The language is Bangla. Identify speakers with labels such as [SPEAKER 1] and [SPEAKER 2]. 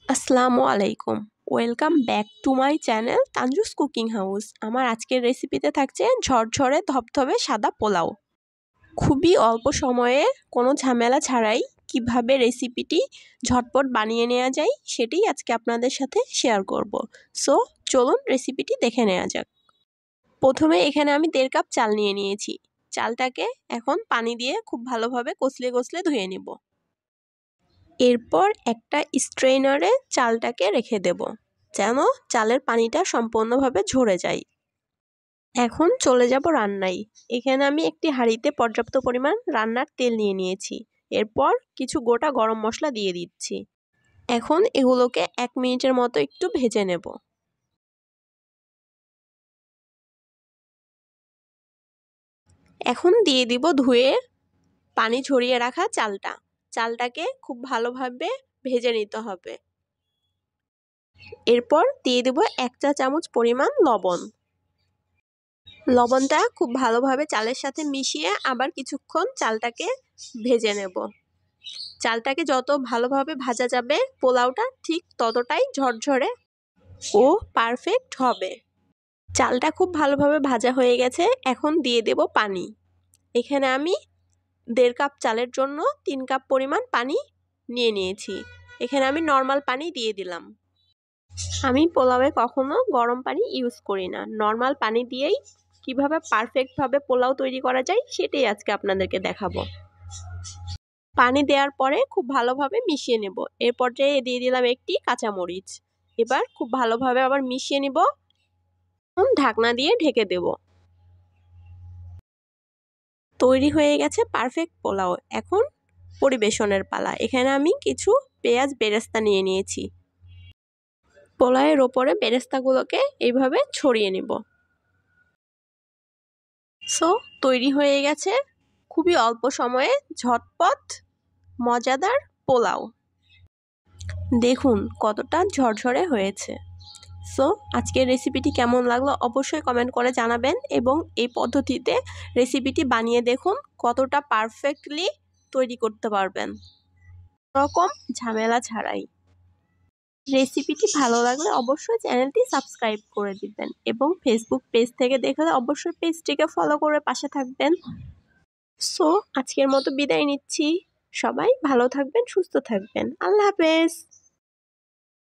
[SPEAKER 1] আসসালামু আলাইকুম। Welcome back to my channel Tanju's cooking house. আমার আজকের রেসিপিতে থাকছে ঝরঝরে ধবধবে সাদা পোলাও। খুবই অল্প সময়ে কোনো ঝামেলা ছাড়াই কিভাবে রেসিপিটি ঝটপট বানিয়ে নেওয়া যায় সেটাই আজকে আপনাদের সাথে শেয়ার করব। সো চলুন রেসিপিটি দেখে নেওয়া যাক। প্রথমে এখানে আমি 1.5 কাপ চাল নিয়ে নিয়েছি। চালটাকে এখন পানি দিয়ে খুব ভালোভাবে কষলে কষলে ধুয়ে নেব। এরপর একটা স্ট্রেইনারে চালটাকে রেখে দেব যেন চালের পানিটা সম্পূর্ণভাবে ঝরে যায়। এখন চলে যাব রান্নায়। এখানে আমি একটি হাঁড়িতে পর্যাপ্ত পরিমাণ রান্নার তেল নিয়ে নিয়েছি। এরপর কিছু গোটা গরম মশলা দিয়ে দিচ্ছি। এখন এগুলোকে 1 মিনিটের মতো একটু ভেজে নেব। এখন দিয়ে দিব ধুয়ে পানি ঝরিয়ে রাখা চালটা। চালটাকে খুব ভালোভাবে ভেজে নিতে হবে। এরপর দিয়ে দেব 1 চা চামচ পরিমাণ লবণ। লবণটা খুব ভালোভাবে চালের সাথে মিশিয়ে আবার কিছুক্ষণ চালটাকে ভেজে নেব। চালটাকে যত ভালোভাবে ভাজা যাবে পোলাওটা ঠিক ততটাই ঝরঝরে ও পারফেক্ট হবে। চালটা খুব ভালোভাবে ভাজা হয়ে গেছে। এখন দিয়ে দেব পানি। এখানে আমি 1.5 কাপ চালের জন্য 3 কাপ পরিমাণ পানি নিয়ে নিয়েছি। এখানে আমি নর্মাল পানি দিয়ে দিলাম। আমি পোলাওয়ে কখনো গরম পানি ইউজ করি না। নর্মাল পানি দিয়েই কিভাবে পারফেক্টভাবে পোলাও তৈরি করা যায় সেটাই আজকে আপনাদেরকে দেখাবো। পানি দেওয়ার পরে খুব ভালোভাবে মিশিয়ে নেব। এর পর্যায়ে দিয়ে দিলাম একটি কাঁচামরিচ। এবার খুব ভালোভাবে আবার মিশিয়ে নিব। ঢাকনা দিয়ে ঢেকে দেব। তৈরি হয়ে গেছে পারফেক্ট পোলাও। এখন পরিবেশনের পালা। এখানে আমি কিছু পেঁয়াজ বেরেস্তা নিয়ে নিয়েছি। পোলাওয়ের ওপরে বেরেস্তাগুলোকে এইভাবে ছড়িয়ে নেব। সো তৈরি হয়ে গেছে খুবই অল্প সময়ে ঝটপট মজাদার পোলাও। দেখুন কতটা ঝরঝরে হয়েছে। সো আজকের রেসিপিটি কেমন লাগলো অবশ্যই কমেন্ট করে জানাবেন এবং এই পদ্ধতিতে রেসিপিটি বানিয়ে দেখুন কতটা পারফেক্টলি তৈরি করতে পারবেন রকম ঝামেলা ছাড়াই। রেসিপিটি ভালো লাগলে অবশ্যই চ্যানেলটি সাবস্ক্রাইব করে দিবেন এবং ফেসবুক পেজ থেকে দেখলে অবশ্যই পেজটিকে ফলো করে পাশে থাকবেন। সো আজকের মতো বিদায় নিচ্ছি। সবাই ভালো থাকবেন, সুস্থ থাকবেন। আল্লাহ হাফেজ।